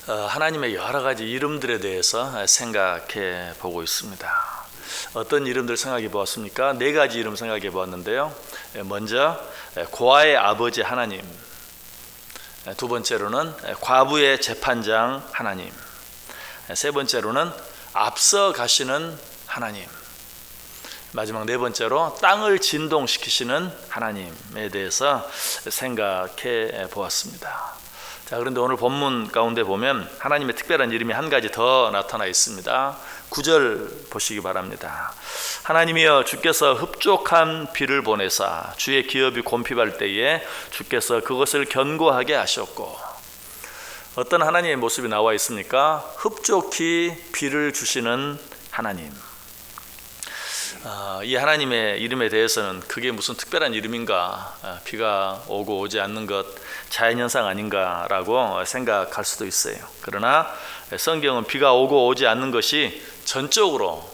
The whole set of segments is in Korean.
하나님의 여러 가지 이름들에 대해서 생각해 보고 있습니다. 어떤 이름들 생각해 보았습니까? 4가지 이름 생각해 보았는데요. 먼저 고아의 아버지 하나님, 두 번째로는 과부의 재판장 하나님, 세 번째로는 앞서 가시는 하나님, 마지막 4번째로 땅을 진동시키시는 하나님에 대해서 생각해 보았습니다. 자, 그런데 오늘 본문 가운데 보면 하나님의 특별한 이름이 한 가지 더 나타나 있습니다. 9절 보시기 바랍니다. 하나님이여 주께서 흡족한 비를 보내사 주의 기업이 곤핍할 때에 주께서 그것을 견고하게 하셨고. 어떤 하나님의 모습이 나와 있습니까? 흡족히 비를 주시는 하나님. 이 하나님의 이름에 대해서는 그게 무슨 특별한 이름인가, 비가 오고 오지 않는 것 자연현상 아닌가라고 생각할 수도 있어요. 그러나 성경은 비가 오고 오지 않는 것이 전적으로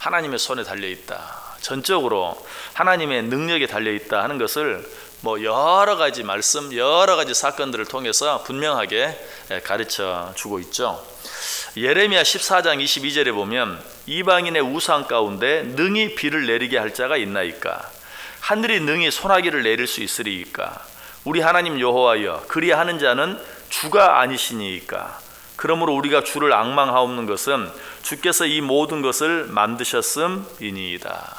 하나님의 손에 달려있다, 전적으로 하나님의 능력에 달려있다 하는 것을 여러 가지 말씀, 여러 가지 사건들을 통해서 분명하게 가르쳐 주고 있죠. 예레미야 14장 22절에 보면 이방인의 우상 가운데 능히 비를 내리게 할 자가 있나이까? 하늘이 능히 소나기를 내릴 수 있으리이까? 우리 하나님 여호와여 그리하는 자는 주가 아니시니이까? 그러므로 우리가 주를 앙망하옵는 것은 주께서 이 모든 것을 만드셨음이니이다.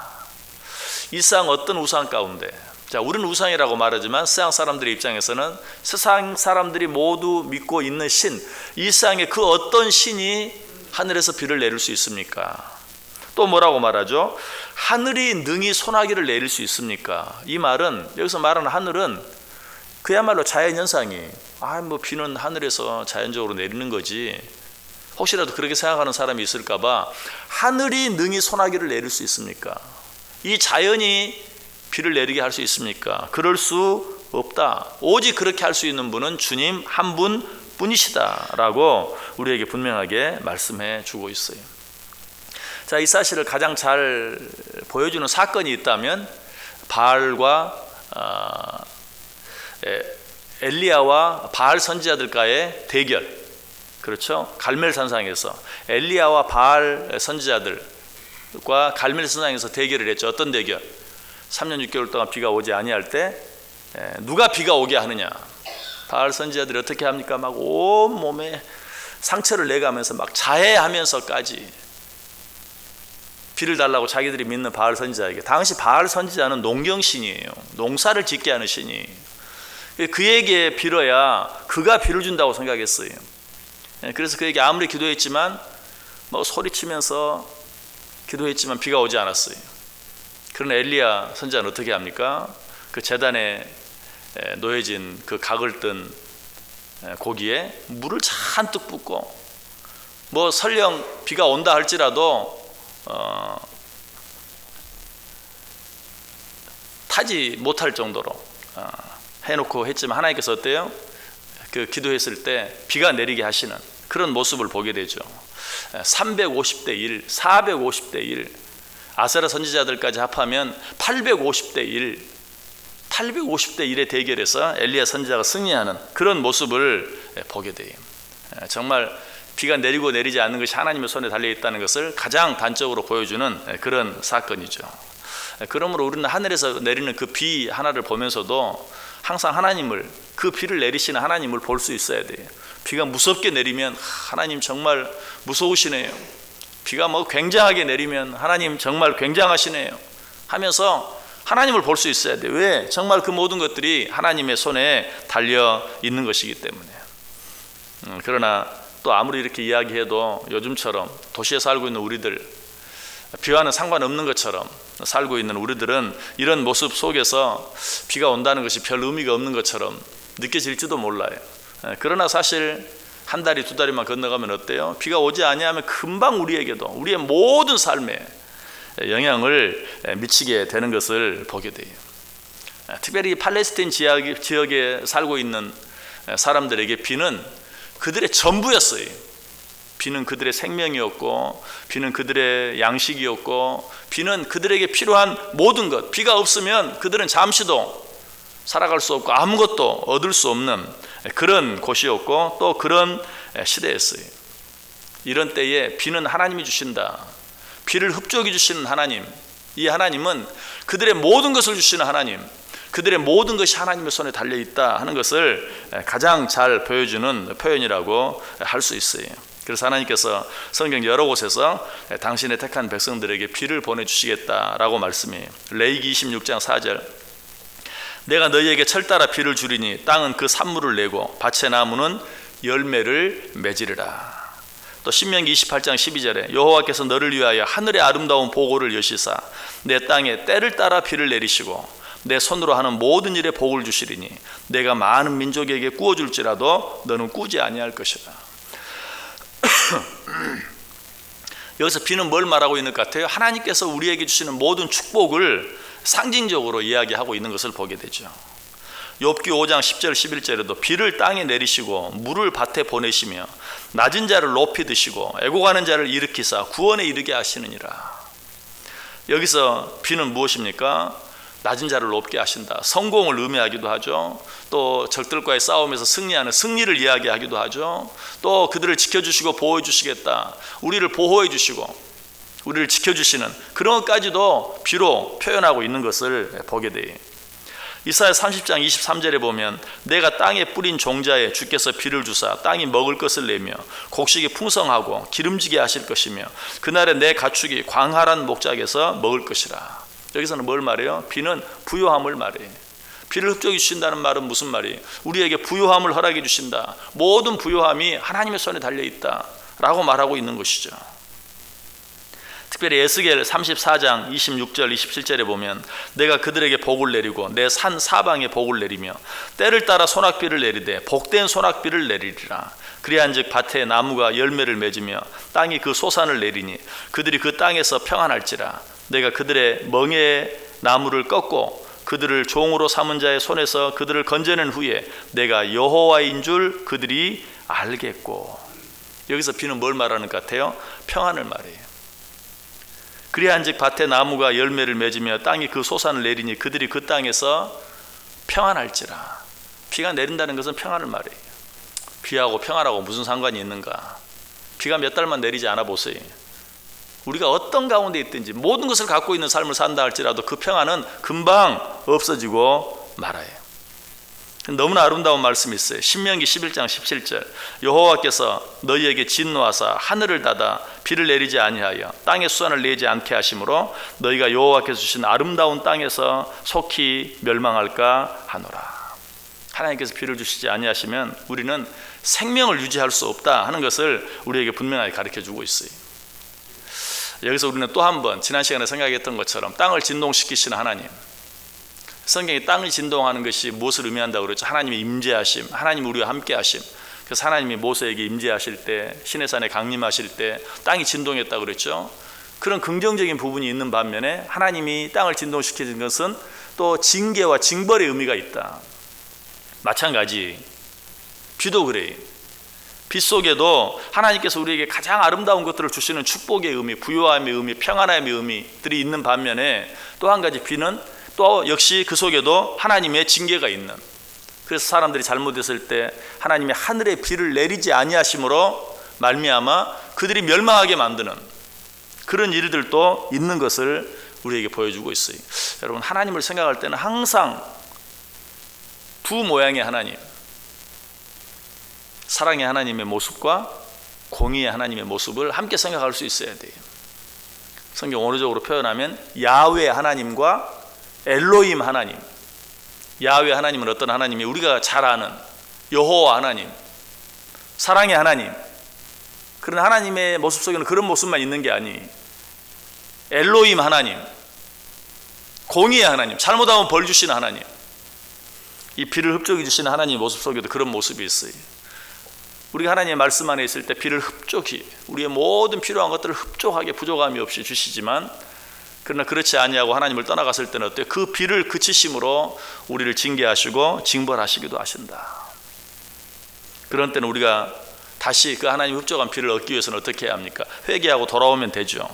이 세상 어떤 우상 가운데, 자, 우리는 우상이라고 말하지만 세상 사람들의 입장에서는 세상 사람들이 모두 믿고 있는 신, 이 세상에 그 어떤 신이 하늘에서 비를 내릴 수 있습니까? 또 뭐라고 말하죠? 하늘이 능히 소나기를 내릴 수 있습니까? 이 말은, 여기서 말하는 하늘은 그야말로 자연현상이, 비는 하늘에서 자연적으로 내리는 거지, 혹시라도 그렇게 생각하는 사람이 있을까봐 하늘이 능히 소나기를 내릴 수 있습니까? 이 자연이 비를 내리게 할 수 있습니까? 그럴 수 없다. 오직 그렇게 할 수 있는 분은 주님 한 분뿐이시다라고 우리에게 분명하게 말씀해 주고 있어요. 자, 이 사실을 가장 잘 보여주는 사건이 있다면 바알과 엘리야와 바알 선지자들과의 대결, 그렇죠? 갈멜산상에서 엘리야와 바알 선지자들과 갈멜산상에서 대결을 했죠. 어떤 대결? 3년 6개월 동안 비가 오지 아니할 때 누가 비가 오게 하느냐? 바알 선지자들이 어떻게 합니까? 막 온몸에 상처를 내가면서 막 자해하면서까지 비를 달라고 자기들이 믿는 바알 선지자에게, 당시 바알 선지자는 농경신이에요. 농사를 짓게 하는 신이. 그에게 빌어야 그가 비를 준다고 생각했어요. 그래서 그에게 아무리 기도했지만 소리치면서 기도했지만 비가 오지 않았어요. 그러나 엘리야 선지자는 어떻게 합니까? 그 제단에 놓여진 그 각을 뜬 고기에 물을 잔뜩 붓고, 설령 비가 온다 할지라도 타지 못할 정도로 해놓고 했지만 하나님께서 어때요? 그 기도했을 때 비가 내리게 하시는 그런 모습을 보게 되죠. 350대 1, 450대 1, 아세라 선지자들까지 합하면 850대 1, 850대 1의 대결에서 엘리야 선지자가 승리하는 그런 모습을 보게 돼요. 정말 비가 내리고 내리지 않는 것이 하나님의 손에 달려있다는 것을 가장 단적으로 보여주는 그런 사건이죠. 그러므로 우리는 하늘에서 내리는 그 비 하나를 보면서도 항상 하나님을, 그 비를 내리시는 하나님을 볼 수 있어야 돼요. 비가 무섭게 내리면 하나님 정말 무서우시네요. 비가 굉장하게 내리면 하나님 정말 굉장하시네요 하면서 하나님을 볼 수 있어야 돼요. 왜? 정말 그 모든 것들이 하나님의 손에 달려 있는 것이기 때문에. 그러나 또 아무리 이렇게 이야기해도 요즘처럼 도시에 살고 있는 우리들, 비와는 상관없는 것처럼 살고 있는 우리들은 이런 모습 속에서 비가 온다는 것이 별 의미가 없는 것처럼 느껴질지도 몰라요. 그러나 사실 한 달이 두 달이만 건너가면 어때요? 비가 오지 아니하면 금방 우리에게도, 우리의 모든 삶에 영향을 미치게 되는 것을 보게 돼요. 특별히 팔레스타인 지역에 살고 있는 사람들에게 비는 그들의 전부였어요. 비는 그들의 생명이었고, 비는 그들의 양식이었고, 비는 그들에게 필요한 모든 것. 비가 없으면 그들은 잠시도 살아갈 수 없고 아무것도 얻을 수 없는 그런 곳이었고 또 그런 시대였어요. 이런 때에 비는 하나님이 주신다. 비를 흡족히 주시는 하나님, 이 하나님은 그들의 모든 것을 주시는 하나님, 그들의 모든 것이 하나님의 손에 달려있다 하는 것을 가장 잘 보여주는 표현이라고 할 수 있어요. 그래서 하나님께서 성경 여러 곳에서 당신의 택한 백성들에게 비를 보내주시겠다라고 말씀해요. 레위기 26장 4절, 내가 너희에게 철 따라 비를 주리니 땅은 그 산물을 내고 밭의 나무는 열매를 맺으리라. 또 신명기 28장 12절에 여호와께서 너를 위하여 하늘의 아름다운 보고를 여시사 내 땅에 때를 따라 비를 내리시고 내 손으로 하는 모든 일에 복을 주시리니 내가 많은 민족에게 꾸어줄지라도 너는 꾸지 아니할 것이라. 여기서 비는 뭘 말하고 있는 것 같아요? 하나님께서 우리에게 주시는 모든 축복을 상징적으로 이야기하고 있는 것을 보게 되죠. 욥기 5장 10절 11절에도 비를 땅에 내리시고 물을 밭에 보내시며 낮은 자를 높이 드시고 애고가는 자를 일으키사 구원에 이르게 하시느니라. 여기서 비는 무엇입니까? 낮은 자를 높게 하신다. 성공을 의미하기도 하죠. 또 적들과의 싸움에서 승리하는 승리를 이야기하기도 하죠. 또 그들을 지켜주시고 보호해 주시겠다. 우리를 보호해 주시고 우리를 지켜주시는 그런 것까지도 비로 표현하고 있는 것을 보게 돼요. 이사야 30장 23절에 보면 내가 땅에 뿌린 종자에 주께서 비를 주사 땅이 먹을 것을 내며 곡식이 풍성하고 기름지게 하실 것이며 그날에 내 가축이 광활한 목작에서 먹을 것이라. 여기서는 뭘 말해요? 비는 부요함을 말해요. 비를 흡족히 주신다는 말은 무슨 말이에요? 우리에게 부요함을 허락해 주신다. 모든 부요함이 하나님의 손에 달려있다 라고 말하고 있는 것이죠. 특별히 에스겔 34장 26절 27절에 보면 내가 그들에게 복을 내리고 내 산 사방에 복을 내리며 때를 따라 소낙비를 내리되 복된 소낙비를 내리리라. 그리한즉 밭에 나무가 열매를 맺으며 땅이 그 소산을 내리니 그들이 그 땅에서 평안할지라. 내가 그들의 멍에의 나무를 꺾고 그들을 종으로 삼은 자의 손에서 그들을 건져낸 후에 내가 여호와인 줄 그들이 알겠고. 여기서 비는 뭘 말하는 것 같아요? 평안을 말해요. 그리한즉 밭에 나무가 열매를 맺으며 땅이 그 소산을 내리니 그들이 그 땅에서 평안할지라. 비가 내린다는 것은 평안을 말해요. 비하고 평안하고 무슨 상관이 있는가? 비가 몇 달만 내리지 않아 보세요. 우리가 어떤 가운데 있든지 모든 것을 갖고 있는 삶을 산다 할지라도 그 평안은 금방 없어지고 말아요. 너무나 아름다운 말씀이 있어요. 신명기 11장 17절 여호와께서 너희에게 진노하사 하늘을 닫아 비를 내리지 아니하여 땅에 수산을 내지 않게 하심으로 너희가 여호와께서 주신 아름다운 땅에서 속히 멸망할까 하노라. 하나님께서 비를 주시지 아니하시면 우리는 생명을 유지할 수 없다 하는 것을 우리에게 분명하게 가르쳐주고 있어요. 여기서 우리는 또 한 번 지난 시간에 생각했던 것처럼 땅을 진동시키시는 하나님, 성경이 땅이 진동하는 것이 무엇을 의미한다고 그랬죠? 하나님의 임재하심, 하나님 우리와 함께 하심. 그래서 하나님이 모세에게 임재하실 때, 시내산에 강림하실 때 땅이 진동했다고 그랬죠. 그런 긍정적인 부분이 있는 반면에 하나님이 땅을 진동시키는 것은 또 징계와 징벌의 의미가 있다. 마찬가지 비도 그래요. 빛 속에도 하나님께서 우리에게 가장 아름다운 것들을 주시는 축복의 의미, 부요함의 의미, 평안함의 의미들이 있는 반면에 또 한 가지 비는 또 역시 그 속에도 하나님의 징계가 있는, 그래서 사람들이 잘못했을 때 하나님이 하늘에 비를 내리지 아니하심으로 말미암아 그들이 멸망하게 만드는 그런 일들도 있는 것을 우리에게 보여주고 있어요. 여러분, 하나님을 생각할 때는 항상 두 모양의 하나님, 사랑의 하나님의 모습과 공의의 하나님의 모습을 함께 생각할 수 있어야 돼요. 성경 원어적으로 표현하면 야훼 하나님과 엘로힘 하나님. 야훼 하나님은 어떤 하나님이 우리가 잘 아는 여호와 하나님, 사랑의 하나님. 그런 하나님의 모습 속에는 그런 모습만 있는 게 아니, 엘로힘 하나님, 공의의 하나님, 잘못하면 벌 주시는 하나님, 이 비를 흡족히 주시는 하나님의 모습 속에도 그런 모습이 있어요. 우리가 하나님의 말씀 안에 있을 때 비를 흡족히, 우리의 모든 필요한 것들을 흡족하게 부족함이 없이 주시지만, 그러나 그렇지 아니하고 하나님을 떠나갔을 때는 어때요? 그 비를 그치심으로 우리를 징계하시고 징벌하시기도 하신다. 그런 때는 우리가 다시 그 하나님 흡족한 비를 얻기 위해서는 어떻게 해야 합니까? 회개하고 돌아오면 되죠.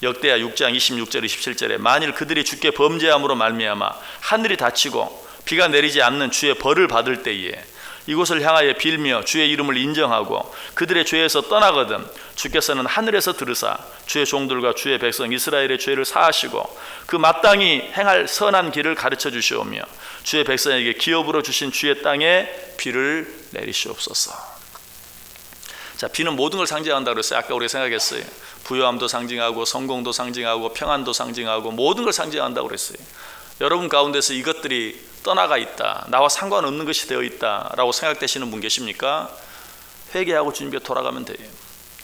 역대하 6장 26절 27절에 만일 그들이 주께 범죄함으로 말미암아 하늘이 닫히고 비가 내리지 않는 주의 벌을 받을 때에 이곳을 향하여 빌며 주의 이름을 인정하고 그들의 죄에서 떠나거든 주께서는 하늘에서 들으사 주의 종들과 주의 백성 이스라엘의 죄를 사하시고 그 마땅히 행할 선한 길을 가르쳐 주시오며 주의 백성에게 기업으로 주신 주의 땅에 비를 내리시옵소서. 자, 비는 모든 걸 상징한다고 그랬어요. 아까 우리가 생각했어요. 부요함도 상징하고 성공도 상징하고 평안도 상징하고 모든 걸 상징한다고 그랬어요. 여러분 가운데서 이것들이 떠나가 있다, 나와 상관없는 것이 되어 있다라고 생각되시는 분 계십니까? 회개하고 주님께 돌아가면 돼요.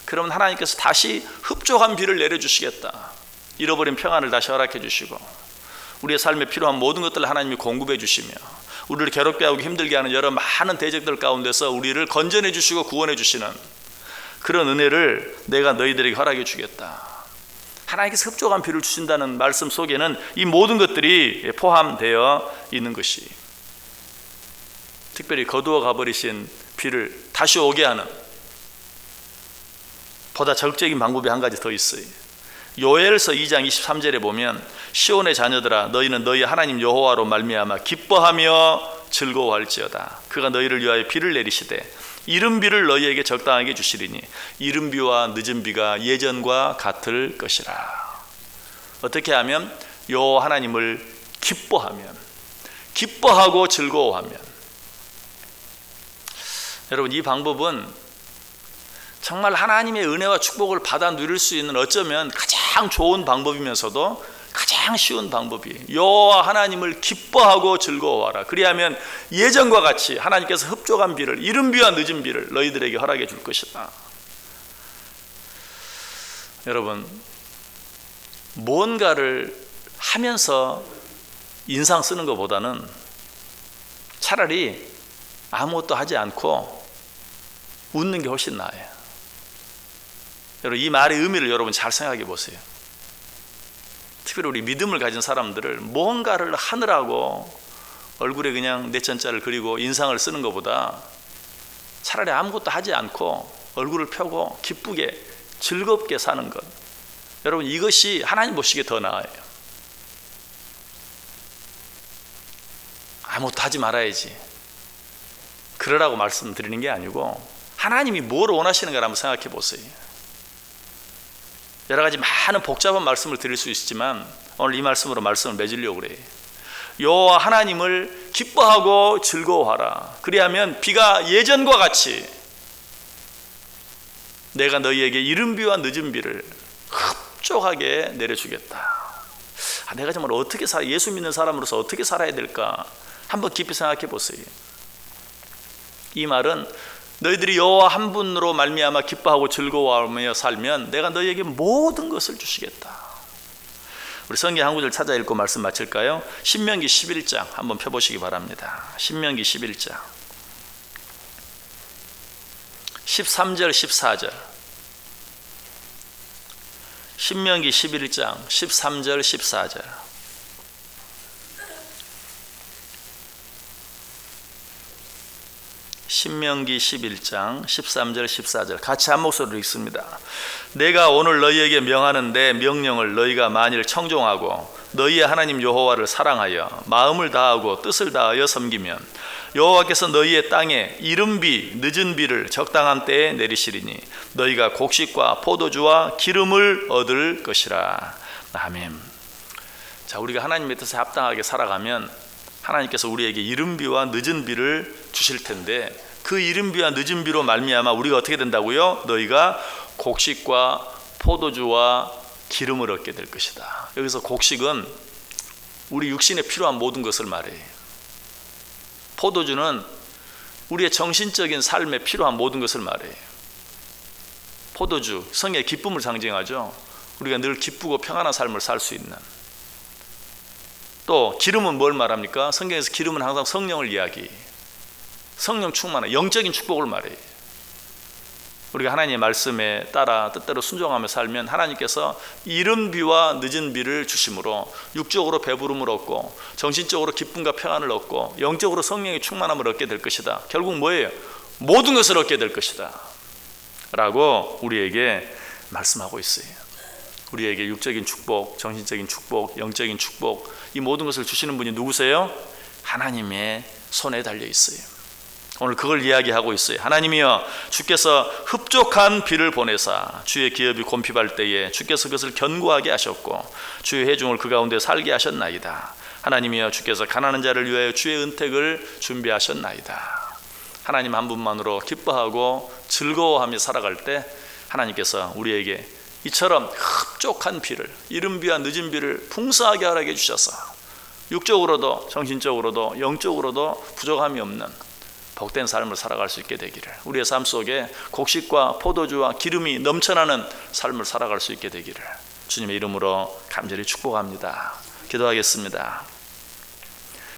그러면 하나님께서 다시 흡족한 비를 내려주시겠다. 잃어버린 평안을 다시 허락해 주시고 우리의 삶에 필요한 모든 것들을 하나님이 공급해 주시며 우리를 괴롭게 하고 힘들게 하는 여러 많은 대적들 가운데서 우리를 건져내 주시고 구원해 주시는 그런 은혜를 내가 너희들에게 허락해 주겠다. 하나님께서 흡족한 비를 주신다는 말씀 속에는 이 모든 것들이 포함되어 있는 것이, 특별히 거두어 가버리신 비를 다시 오게 하는 보다 적극적인 방법이 한 가지 더 있어요. 요엘서 2장 23절에 보면 시온의 자녀들아 너희는 너희 하나님 여호와로 말미암아 기뻐하며 즐거워할지어다. 그가 너희를 위하여 비를 내리시되 이른 비를 너희에게 적당하게 주시리니 이른 비와 늦은 비가 예전과 같을 것이라. 어떻게 하면 여호와 하나님을 기뻐하면, 기뻐하고 즐거워하면. 여러분, 이 방법은 정말 하나님의 은혜와 축복을 받아 누릴 수 있는 어쩌면 가장 좋은 방법이면서도 가장 쉬운 방법이에요. 여호와 하나님을 기뻐하고 즐거워하라. 그리하면 예전과 같이 하나님께서 흡족한 비를, 이른 비와 늦은 비를 너희들에게 허락해 줄 것이다. 여러분, 뭔가를 하면서 인상 쓰는 것보다는 차라리 아무것도 하지 않고 웃는 게 훨씬 나아요. 여러분, 이 말의 의미를 여러분 잘 생각해 보세요. 특별히 우리 믿음을 가진 사람들을 뭔가를 하느라고 얼굴에 그냥 내천자를 그리고 인상을 쓰는 것보다 차라리 아무것도 하지 않고 얼굴을 펴고 기쁘게 즐겁게 사는 것, 여러분 이것이 하나님 보시기에 더 나아요. 아무것도 하지 말아야지 그러라고 말씀드리는 게 아니고 하나님이 뭘 원하시는가 한번 생각해 보세요. 여러 가지 많은 복잡한 말씀을 드릴 수 있지만 오늘 이 말씀으로 말씀을 맺으려고 그래요. 여호와 하나님을 기뻐하고 즐거워하라. 그리하면 비가 예전과 같이 내가 너희에게 이른 비와 늦은 비를 흡족하게 내려주겠다. 내가 정말 어떻게 예수 믿는 사람으로서 어떻게 살아야 될까 한번 깊이 생각해 보세요. 이 말은 너희들이 여호와 한 분으로 말미암아 기뻐하고 즐거워하며 살면 내가 너희에게 모든 것을 주시겠다. 우리 성경 한 구절 찾아 읽고 말씀 마칠까요? 신명기 11장 한번 펴보시기 바랍니다. 신명기 11장 13절 14절. 신명기 11장 13절 14절. 신명기 11장 13절 14절 같이 한 목소리로 읽습니다. 내가 오늘 너희에게 명하는 내 명령을 너희가 만일 청종하고 너희의 하나님 여호와를 사랑하여 마음을 다하고 뜻을 다하여 섬기면 여호와께서 너희의 땅에 이른 비 늦은 비를 적당한 때에 내리시리니 너희가 곡식과 포도주와 기름을 얻을 것이라. 아멘. 자, 우리가 하나님의 뜻에 합당하게 살아가면 하나님께서 우리에게 이른 비와 늦은 비를 주실 텐데 그 이른 비와 늦은 비로 말미암아 우리가 어떻게 된다고요? 너희가 곡식과 포도주와 기름을 얻게 될 것이다. 여기서 곡식은 우리 육신에 필요한 모든 것을 말해요. 포도주는 우리의 정신적인 삶에 필요한 모든 것을 말해요. 포도주, 성의 기쁨을 상징하죠. 우리가 늘 기쁘고 평안한 삶을 살 수 있는. 또 기름은 뭘 말합니까? 성경에서 기름은 항상 성령을 이야기해요. 성령 충만한 영적인 축복을 말해요. 우리가 하나님의 말씀에 따라 뜻대로 순종하며 살면 하나님께서 이른 비와 늦은 비를 주심으로 육적으로 배부름을 얻고 정신적으로 기쁨과 평안을 얻고 영적으로 성령의 충만함을 얻게 될 것이다. 결국 뭐예요? 모든 것을 얻게 될 것이다 라고 우리에게 말씀하고 있어요. 우리에게 육적인 축복, 정신적인 축복, 영적인 축복, 이 모든 것을 주시는 분이 누구세요? 하나님의 손에 달려 있어요. 오늘 그걸 이야기하고 있어요. 하나님이여, 주께서 흡족한 비를 보내사 주의 기업이 곤핍할 때에 주께서 그것을 견고하게 하셨고 주의 회중을 그 가운데 살게 하셨나이다. 하나님이여, 주께서 가난한 자를 위하여 주의 은택을 준비하셨나이다. 하나님 한 분만으로 기뻐하고 즐거워하며 살아갈 때 하나님께서 우리에게 이처럼 흡족한 비를, 이른 비와 늦은 비를 풍성하게 허락해 주셔서 육적으로도 정신적으로도 영적으로도 부족함이 없는 복된 삶을 살아갈 수 있게 되기를, 우리의 삶 속에 곡식과 포도주와 기름이 넘쳐나는 삶을 살아갈 수 있게 되기를 주님의 이름으로 간절히 축복합니다. 기도하겠습니다.